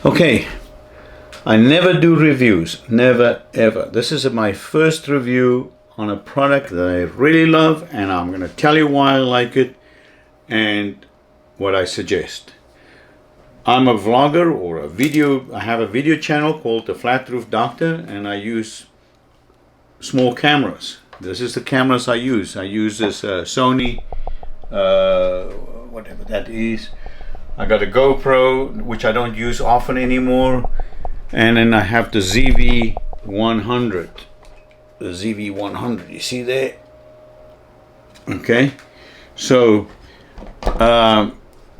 Okay, I never do reviews, never ever. This is my first review on a product that I really love, and I'm going to tell you why I like it and what I suggest. I'm a vlogger or I have a video channel called The Flat Roof Doctor, and I use small cameras. This is the cameras I use. I use this Sony, whatever that is. I got a GoPro, which I don't use often anymore. And then I have the ZV-100. The ZV-100, you see there? Okay. So,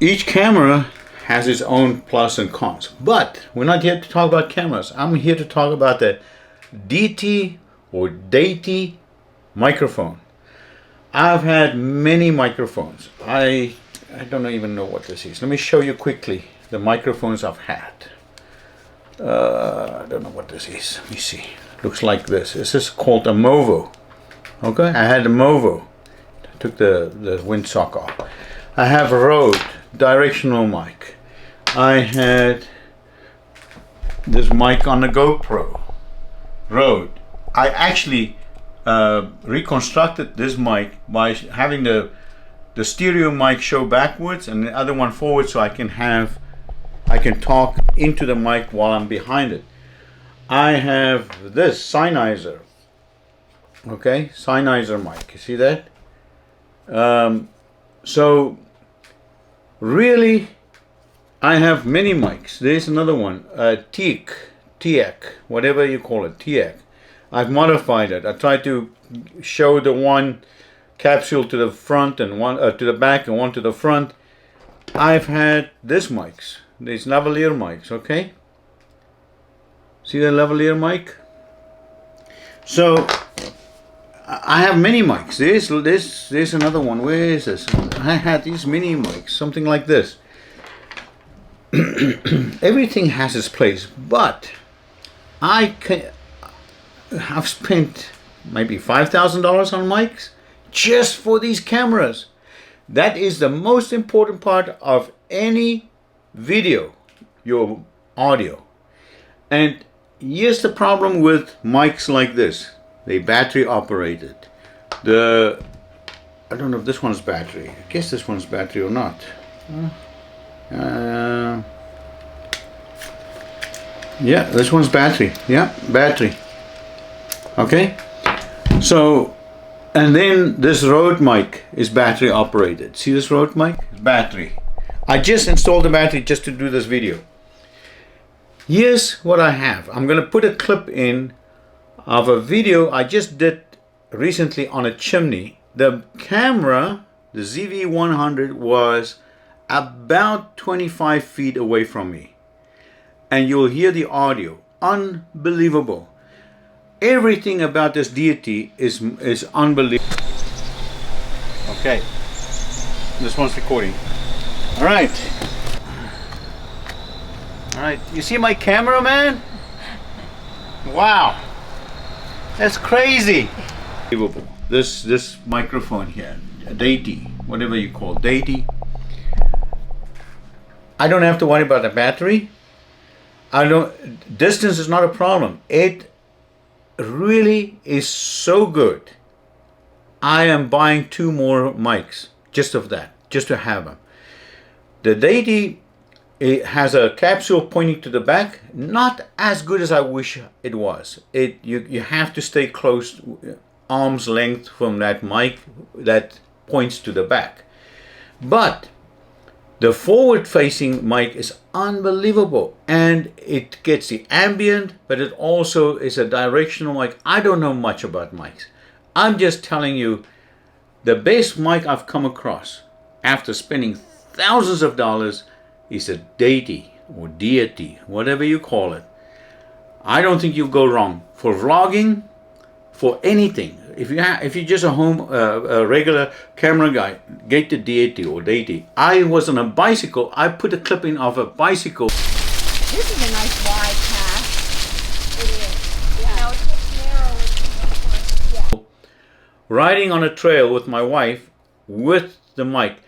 each camera has its own plus and cons. But we're not here to talk about cameras. I'm here to talk about the Deity or Deity microphone. I've had many microphones. I don't even know what this is. Let me show you quickly the microphones I've had. I don't know what this is. Let me see. Looks like this. This is called a Movo. Okay, I had a Movo. Took the windsock off. I have a Rode directional mic. I had this mic on the GoPro. Rode. I actually reconstructed this mic by having the stereo mic show backwards and the other one forward, so I can talk into the mic while I'm behind it. I have this Sennheiser. Okay, Sennheiser mic. You see that? So really, I have many mics. There's another one, TEC, whatever you call it, TEC. I've modified it. I tried to show the one capsule to the front and one to the back and one to the front. I've had these mics, these lavalier mics. Okay, see the lavalier mic? So I have many mics. There's another one. Where is this? I had these mini mics, something like this. Everything has its place, but I've spent maybe $5,000 on mics just for these cameras. That is the most important part of any video, your audio. And here's the problem with mics like this. They battery operated. I don't know if this one's battery. I guess this one's battery or not. Yeah, this one's battery. Yeah, battery. Okay. So, and then this Rode mic is battery operated. See this Rode mic? Battery. I just installed the battery just to do this video. Here's what I have. I'm going to put a clip in of a video I just did recently on a chimney. The camera, the ZV-100, was about 25 feet away from me. And you'll hear the audio. Unbelievable. Everything about this Deity is unbelievable. Okay, this one's recording. All right. You see my camera, man? Wow, that's crazy. Unbelievable. This microphone here, Deity, whatever you call it, Deity. I don't have to worry about the battery. Distance is not a problem. It really is so good. I am buying 2 more mics just of that, just to have them. The Deity, it has a capsule pointing to the back. Not as good as I wish it was. You have to stay close, arm's length from that mic that points to the back. But the forward-facing mic is unbelievable, and it gets the ambient, but it also is a directional mic. I don't know much about mics. I'm just telling you, the best mic I've come across after spending thousands of dollars is a Deity or Deity, whatever you call it. I don't think you'll go wrong for vlogging, for anything. If you're just a regular camera guy, get the Deity or Deity. I was on a bicycle. I put a clip in of a bicycle. This is a nice wide path. It is. Yeah. Now it's narrow. Yeah. Riding on a trail with my wife with the mic.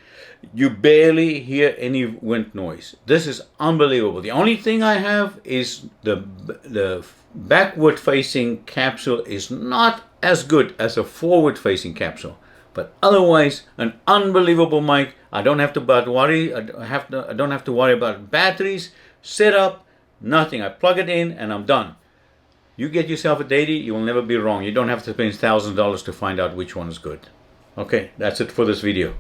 You barely hear any wind noise. This is unbelievable. The only thing I have is the backward facing capsule is not as good as a forward facing capsule. But otherwise, an unbelievable mic. I don't have to worry. I don't have to worry about batteries, setup, nothing. I plug it in and I'm done. You get yourself a Deity, you will never be wrong. You don't have to spend $1,000 to find out which one is good. Okay, that's it for this video.